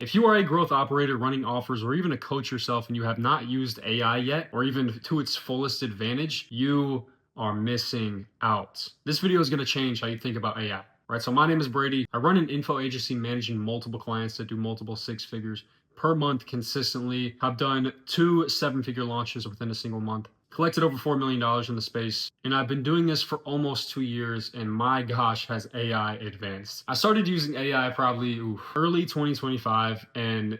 If you are a growth operator running offers or even a coach yourself and you have not used AI yet or even to its fullest advantage, you are missing out. This video is going to change how you think about AI. Right? So my name is Brady. I run an info agency managing multiple clients that do multiple six figures per month consistently. I've done 2 7-figure launches within a single month. Collected over $4 million in the space, and I've been doing this for almost 2 years, and my gosh, has AI advanced. I started using AI probably early 2025, and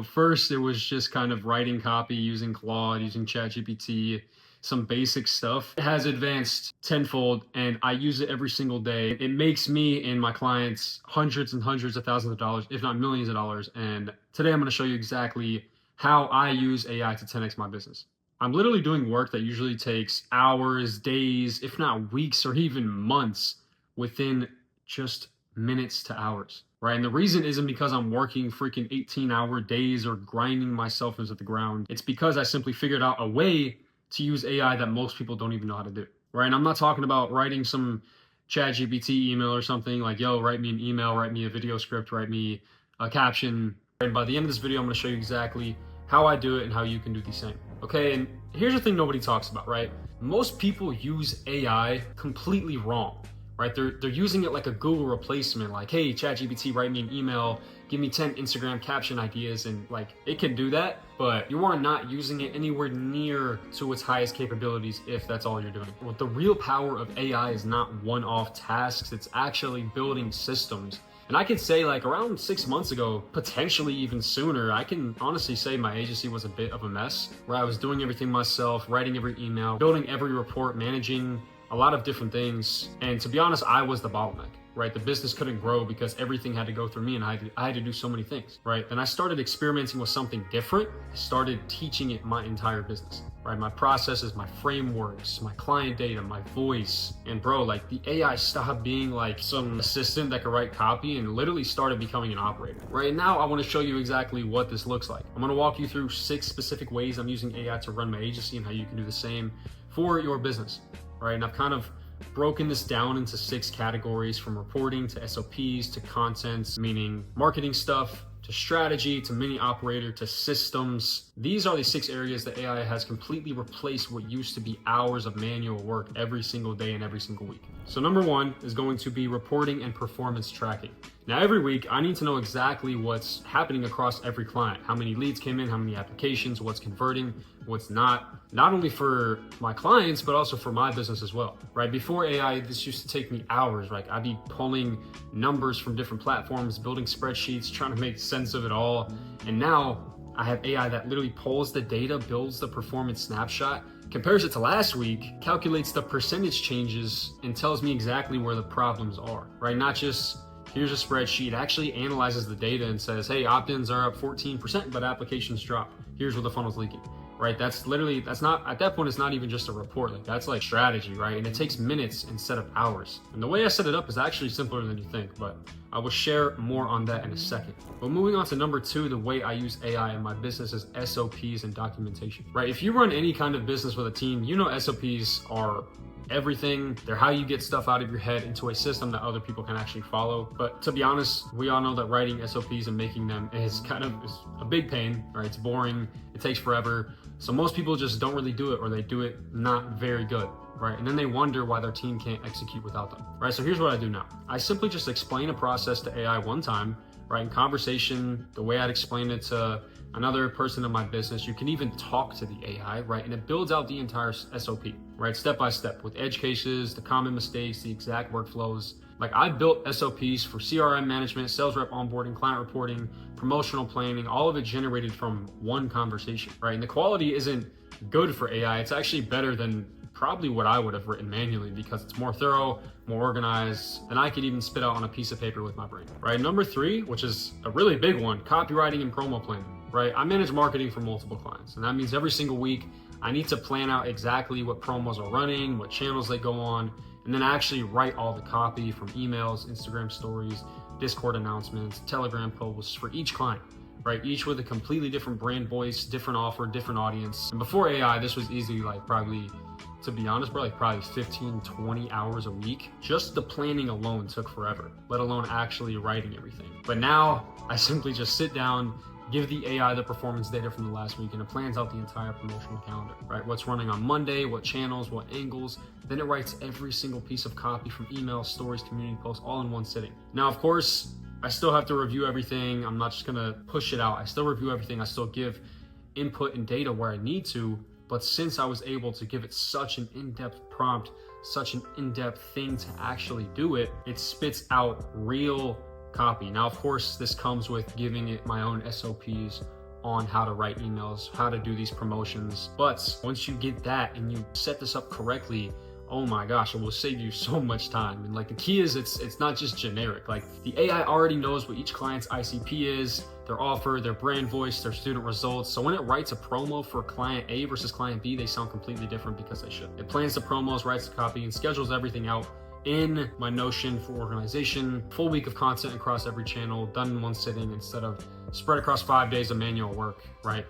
first it was just kind of writing copy using Claude, using ChatGPT, some basic stuff. It has advanced tenfold, and I use it every single day. It makes me and my clients hundreds and hundreds of thousands of dollars, if not millions of dollars, and today I'm going to show you exactly how I use AI to 10x my business. I'm literally doing work that usually takes hours, days, if not weeks or even months within just minutes to hours, right? And the reason isn't because I'm working freaking 18-hour days or grinding myself into the ground. It's because I simply figured out a way to use AI that most people don't even know how to do, right? And I'm not talking about writing some ChatGPT email or something like, yo, write me an email, write me a video script, write me a caption. And by the end of this video, I'm going to show you exactly how I do it and how you can do the same. Okay, and here's the thing nobody talks about, right? Most people use AI completely wrong, right? They're using it like a Google replacement, like, hey, ChatGPT, write me an email, give me 10 Instagram caption ideas, and like, it can do that, but you are not using it anywhere near to its highest capabilities if that's all you're doing. What the real power of AI is not one-off tasks, it's actually building systems. And I could say like around 6 months ago, potentially even sooner, I can honestly say my agency was a bit of a mess where I was doing everything myself, writing every email, building every report, managing a lot of different things. And to be honest, I was the bottleneck, right? The business couldn't grow because everything had to go through me and I had to do so many things, right? Then I started experimenting with something different. I started teaching it my entire business, right? My processes, my frameworks, my client data, my voice. And bro, like the AI stopped being like some assistant that could write copy and literally started becoming an operator. Right now, I want to show you exactly what this looks like. I'm going to walk you through 6 specific ways I'm using AI to run my agency and how you can do the same for your business, right? And I've kind of broken this down into 6 categories, from reporting to SOPs to content, meaning marketing stuff, to strategy, to mini operator, to systems. These are the 6 areas that AI has completely replaced what used to be hours of manual work every single day and every single week. So number 1 is going to be reporting and performance tracking. Now every week I need to know exactly what's happening across every client, how many leads came in, how many applications, what's converting, what's not only for my clients, but also for my business as well, right? Before AI, this used to take me hours, right? I'd be pulling numbers from different platforms, building spreadsheets, trying to make sense of it all. And now I have AI that literally pulls the data, builds the performance snapshot, compares it to last week, calculates the percentage changes, and tells me exactly where the problems are, right? Not just here's a spreadsheet, actually analyzes the data and says, hey, opt-ins are up 14%, but applications drop. Here's where the funnel's leaking, right? That's not, at that point, it's not even just a report. Like that's like strategy, right? And it takes minutes instead of hours. And the way I set it up is actually simpler than you think, but I will share more on that in a second. But moving on to number 2, the way I use AI in my business is SOPs and documentation, right? If you run any kind of business with a team, you know SOPs are everything. They're how you get stuff out of your head into a system that other people can actually follow. But to be honest, we all know that writing SOPs and making them is a big pain, right? It's boring, it takes forever. So most people just don't really do it, or they do it not very good, right? And then they wonder why their team can't execute without them, right? So here's what I do now. I simply just explain a process to AI one time, right? In conversation, the way I'd explain it to another person in my business. You can even talk to the AI, right? And it builds out the entire SOP, right? Step by step with edge cases, the common mistakes, the exact workflows. Like I built SOPs for CRM management, sales rep onboarding, client reporting, promotional planning, all of it generated from one conversation, right? And the quality isn't good for AI. It's actually better than probably what I would have written manually because it's more thorough, more organized than I could even spit out on a piece of paper with my brain, right? Number 3, which is a really big one, copywriting and promo planning. Right? I manage marketing for multiple clients, and that means every single week I need to plan out exactly what promos are running, what channels they go on, and then actually write all the copy from emails, Instagram stories, Discord announcements, Telegram posts for each client, right? Each with a completely different brand voice, different offer, different audience. And before AI, this was easily like probably, to be honest, bro, like probably 15, 20 hours a week. Just the planning alone took forever, let alone actually writing everything. But now I simply just sit down, give the AI the performance data from the last week, and it plans out the entire promotional calendar, right? What's running on Monday, what channels, what angles. Then it writes every single piece of copy from emails, stories, community posts, all in one sitting. Now, of course, I still have to review everything. I'm not just gonna push it out. I still review everything. I still give input and data where I need to. But since I was able to give it such an in-depth prompt, such an in-depth thing to actually do it, it spits out real copy. Now, of course, this comes with giving it my own SOPs on how to write emails, how to do these promotions. But once you get that and you set this up correctly, oh my gosh, it will save you so much time. And like the key is it's not just generic. Like the AI already knows what each client's ICP is, their offer, their brand voice, their student results. So when it writes a promo for client A versus client B, they sound completely different because they should. It plans the promos, writes the copy, and schedules everything out in my Notion for organization. Full week of content across every channel, done in one sitting instead of spread across 5 days of manual work, right?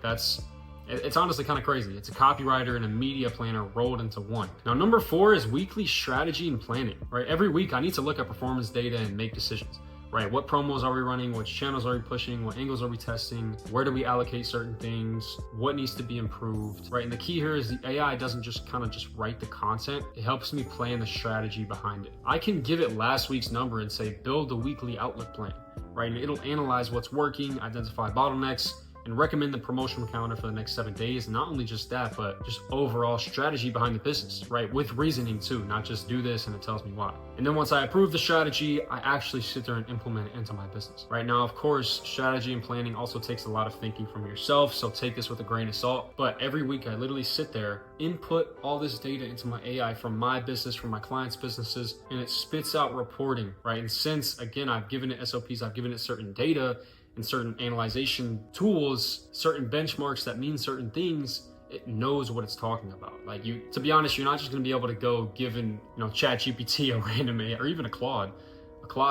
It's honestly kind of crazy. It's a copywriter and a media planner rolled into one. Now, number 4 is weekly strategy and planning, right? Every week I need to look at performance data and make decisions, right? What promos are we running? Which channels are we pushing? What angles are we testing? Where do we allocate certain things? What needs to be improved, right? And the key here is the AI doesn't just write the content. It helps me plan the strategy behind it. I can give it last week's number and say, build a weekly outlook plan, right? And it'll analyze what's working, identify bottlenecks, and recommend the promotional calendar for the next 7 days. Not only just that, but just overall strategy behind the business, right? With reasoning too, not just do this and it tells me why. And then once I approve the strategy, I actually sit there and implement it into my business. Right now, of course, strategy and planning also takes a lot of thinking from yourself, so take this with a grain of salt. But every week I literally sit there, input all this data into my AI from my business, from my clients' businesses, and it spits out reporting, right? And since, again, I've given it SOPs, I've given it certain data, and certain analyzation tools, certain benchmarks that mean certain things, it knows what it's talking about. Like to be honest, you're not just gonna be able to go giving, ChatGPT a random AI or even a Claude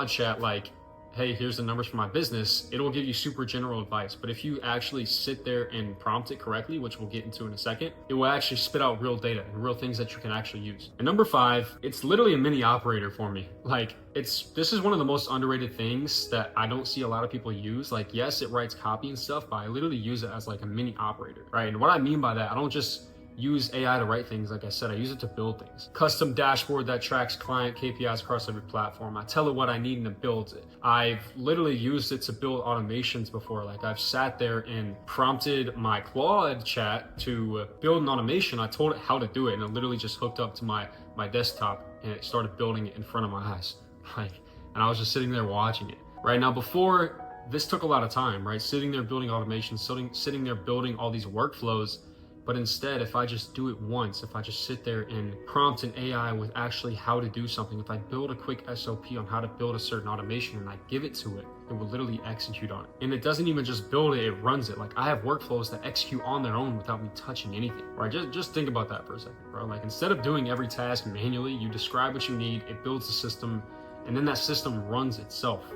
chat like, hey, here's the numbers for my business. It'll give you super general advice. But if you actually sit there and prompt it correctly, which we'll get into in a second, it will actually spit out real data and real things that you can actually use. And number 5, it's literally a mini operator for me. Like this is one of the most underrated things that I don't see a lot of people use. Like, yes, it writes copy and stuff, but I literally use it as like a mini operator, right? And what I mean by that, I don't just use AI to write things. Like I said, I use it to build things. Custom dashboard that tracks client KPIs across every platform. I tell it what I need and it builds it. I've literally used it to build automations before. Like I've sat there and prompted my Claude chat to build an automation. I told it how to do it and it literally just hooked up to my desktop and it started building it in front of my eyes. And I was just sitting there watching it. Right now, before this took a lot of time, right? Sitting there building automations, sitting there building all these workflows. But instead, if I just do it once, if I just sit there and prompt an AI with actually how to do something, if I build a quick SOP on how to build a certain automation and I give it to it, it will literally execute on it. And it doesn't even just build it, it runs it. Like I have workflows that execute on their own without me touching anything, right? Just think about that for a second, bro. Like instead of doing every task manually, you describe what you need, it builds a system, and then that system runs itself.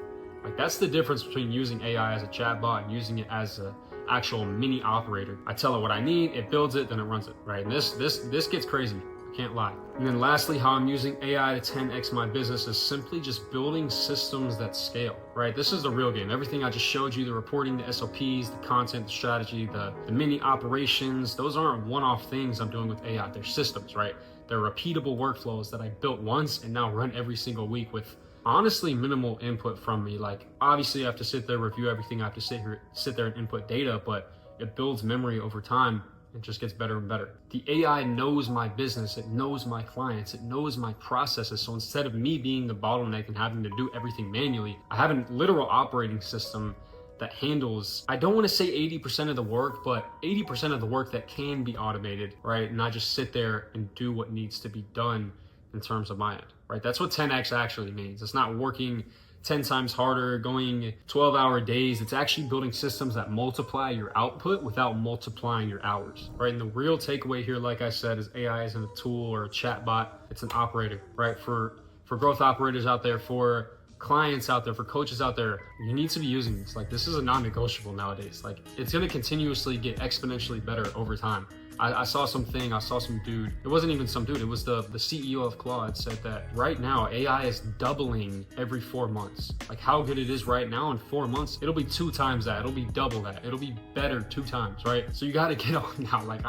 Like that's the difference between using AI as a chatbot and using it as a actual mini operator. I tell it what I need, it builds it, then it runs it, right? And this gets crazy, I can't lie. And then lastly, how I'm using AI to 10x my business is simply just building systems that scale, right? This is the real game. Everything I just showed you, the reporting, the SOPs, the content, the strategy, the mini operations, those aren't one-off things I'm doing with AI. They're systems, right? They're repeatable workflows that I built once and now run every single week with honestly minimal input from me. Like obviously I have to sit there, review everything, I have to sit there and input data, but it builds memory over time. It just gets better and better. The AI knows my business, it knows my clients, it knows my processes. So instead of me being the bottleneck and having to do everything manually, I have a literal operating system that handles, I don't want to say 80% of the work, but 80% of the work that can be automated, right? And I just sit there and do what needs to be done in terms of my end, right? That's what 10x actually means. It's not working 10 times harder, going 12-hour days. It's actually building systems that multiply your output without multiplying your hours, right? And the real takeaway here, like I said, is AI isn't a tool or a chatbot. It's an operator, right? For growth operators out there, for clients out there, for coaches out there, you need to be using this. Like, this is a non-negotiable nowadays. Like, it's going to continuously get exponentially better over time. I saw some dude, it wasn't even some dude, it was the CEO of Claude said that right now AI is doubling every 4 months. Like, how good it is right now, in 4 months, it'll be 2 times that, it'll be double that, it'll be better 2 times, right? So you got to get on now. Like,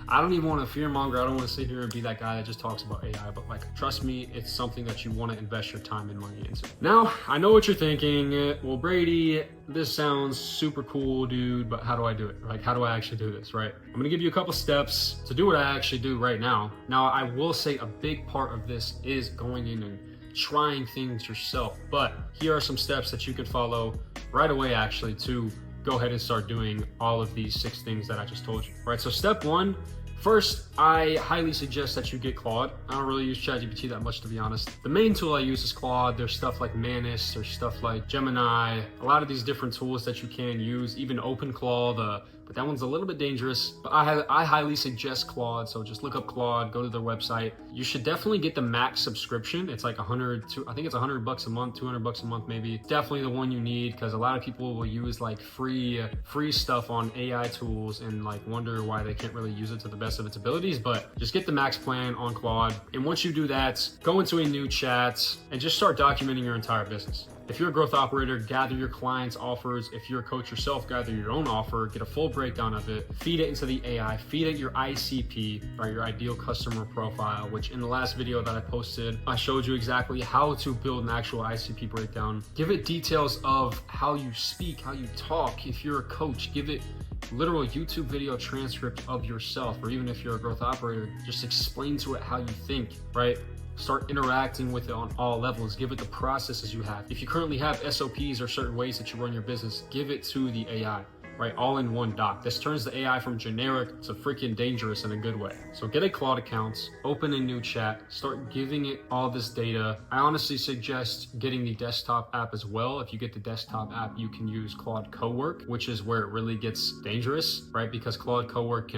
I don't even want to fear monger. I don't want to sit here and be that guy that just talks about AI, but like, trust me, it's something that you want to invest your time and money into. Now, I know what you're thinking. Well, Brady, this sounds super cool, dude, but how do I do it? Like, how do I actually do this, right? I'm going to give you a couple steps to do what I actually do right now. Now, I will say a big part of this is going in and trying things yourself, but here are some steps that you could follow right away, actually, to go ahead and start doing all of these 6 things that I just told you. All right, so step 1, first, I highly suggest that you get Claude. I don't really use ChatGPT that much, to be honest. The main tool I use is Claude. There's stuff like Manus, there's stuff like Gemini, a lot of these different tools that you can use, even OpenClaw, but that one's a little bit dangerous. But I highly suggest Claude, so just look up Claude, go to their website. You should definitely get the max subscription. It's like I think it's $100 a month, $200 a month maybe. Definitely the one you need, because a lot of people will use like free stuff on AI tools and like wonder why they can't really use it to the best of its abilities. But just get the max plan on Claude. And once you do that, go into a new chat and just start documenting your entire business. If you're a growth operator, gather your clients' offers. If you're a coach yourself, gather your own offer, get a full breakdown of it, feed it into the AI, feed it your ICP, or your ideal customer profile, which in the last video that I posted, I showed you exactly how to build an actual ICP breakdown. Give it details of how you speak, how you talk. If you're a coach, give it literal YouTube video transcript of yourself, or even if you're a growth operator, just explain to it how you think, right? Start interacting with it on all levels. Give it the processes you have. If you currently have SOPs or certain ways that you run your business, give it to the AI, right? All in one doc. This turns the AI from generic to freaking dangerous in a good way. So get a Claude account, open a new chat, start giving it all this data. I honestly suggest getting the desktop app as well. If you get the desktop app, you can use Claude Cowork, which is where it really gets dangerous, right? Because Claude Cowork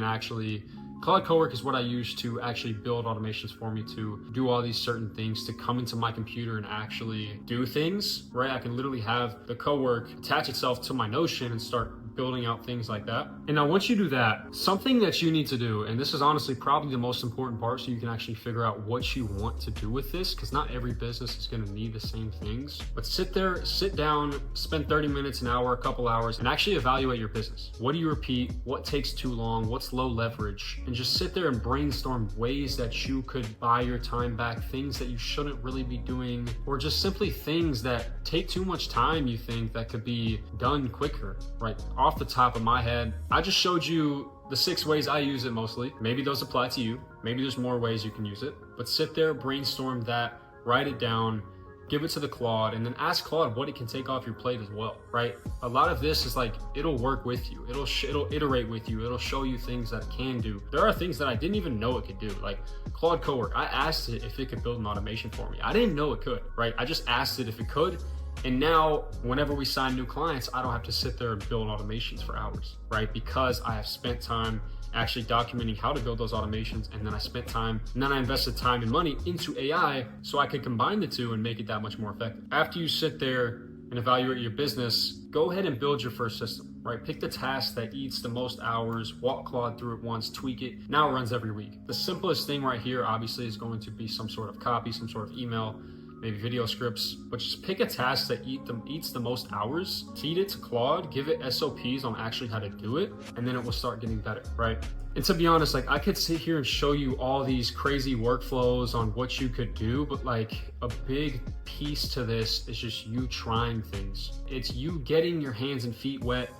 is what I use to actually build automations for me to do all these certain things, to come into my computer and actually do things, right? I can literally have the Cowork attach itself to my Notion and start building out things like that. And now once you do that, something that you need to do, and this is honestly probably the most important part, so you can actually figure out what you want to do with this, because not every business is going to need the same things. But sit down, spend 30 minutes, an hour, a couple hours, and actually evaluate your business. What do you repeat? What takes too long? What's low leverage? And just sit there and brainstorm ways that you could buy your time back, things that you shouldn't really be doing, or just simply things that take too much time, you think, that could be done quicker, right? Off the top of my head, I just showed you the 6 ways I use it mostly. Maybe those apply to you. Maybe there's more ways you can use it, but sit there, brainstorm that, write it down, give it to the Claude, and then ask Claude what it can take off your plate as well, right? A lot of this is like, it'll work with you. It'll iterate with you. It'll show you things that it can do. There are things that I didn't even know it could do. Like Claude Cowork, I asked it if it could build an automation for me. I didn't know it could, right? I just asked it if it could. And now whenever we sign new clients, I don't have to sit there and build automations for hours, right? Because I have spent time actually documenting how to build those automations, and then I invested time and money into AI so I could combine the two and make it that much more effective. After you sit there and evaluate your business, go ahead and build your first system, right? Pick the task that eats the most hours, walk Claude through it once, tweak it. Now it runs every week. The simplest thing right here, obviously, is going to be some sort of copy, some sort of email, maybe video scripts, but just pick a task that eats the most hours, feed it to Claude, give it SOPs on actually how to do it, and then it will start getting better, right? And to be honest, like, I could sit here and show you all these crazy workflows on what you could do, but like, a big piece to this is just you trying things. It's you getting your hands and feet wet.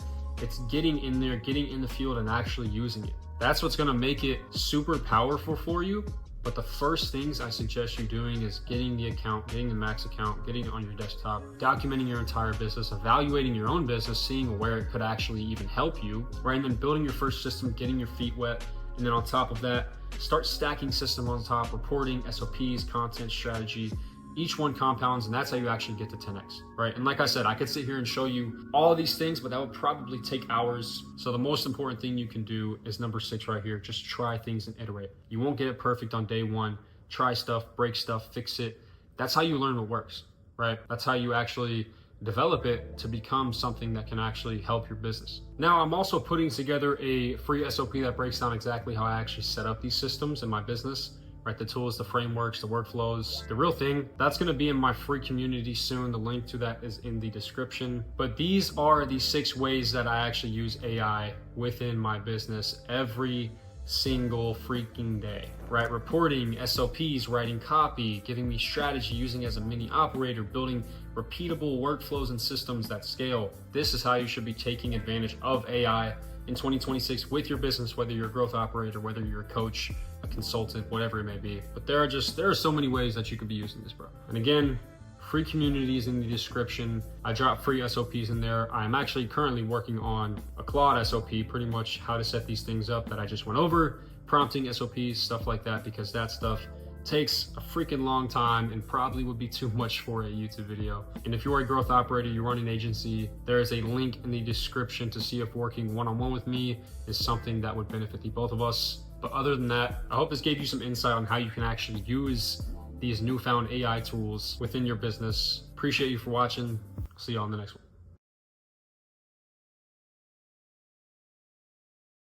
It's getting in there, getting in the field and actually using it. That's what's gonna make it super powerful for you. But the first things I suggest you doing is getting the account, getting the max account, getting it on your desktop, documenting your entire business, evaluating your own business, seeing where it could actually even help you, right? And then building your first system, getting your feet wet. And then on top of that, start stacking system on top, reporting, SOPs, content, strategy. Each one compounds, and that's how you actually get to 10x, right? And like I said, I could sit here and show you all of these things, but that would probably take hours. So the most important thing you can do is number 6 right here. Just try things and iterate. You won't get it perfect on day one. Try stuff, break stuff, fix it. That's how you learn what works. right? That's how you actually develop it to become something that can actually help your business. Now, I'm also putting together a free SOP that breaks down exactly how I actually set up these systems in my business, right? The tools, the frameworks, the workflows, the real thing. That's gonna be in my free community soon. The link to that is in the description. But these are the 6 ways that I actually use AI within my business every single freaking day, right? Reporting, SOPs, writing copy, giving me strategy, using as a mini operator, building repeatable workflows and systems that scale. This is how you should be taking advantage of AI in 2026 with your business, whether you're a growth operator, whether you're a coach, a consultant, whatever it may be. But there are so many ways that you could be using this, bro. And again, free community is in the description. I drop free SOPs in there. I'm actually currently working on a Claude SOP, pretty much how to set these things up that I just went over, prompting SOPs, stuff like that, because that stuff takes a freaking long time and probably would be too much for a YouTube video. And if you're a growth operator, you run an agency, there is a link in the description to see if working one-on-one with me is something that would benefit the both of us. But other than that, I hope this gave you some insight on how you can actually use these newfound AI tools within your business. Appreciate you for watching. See you on the next one.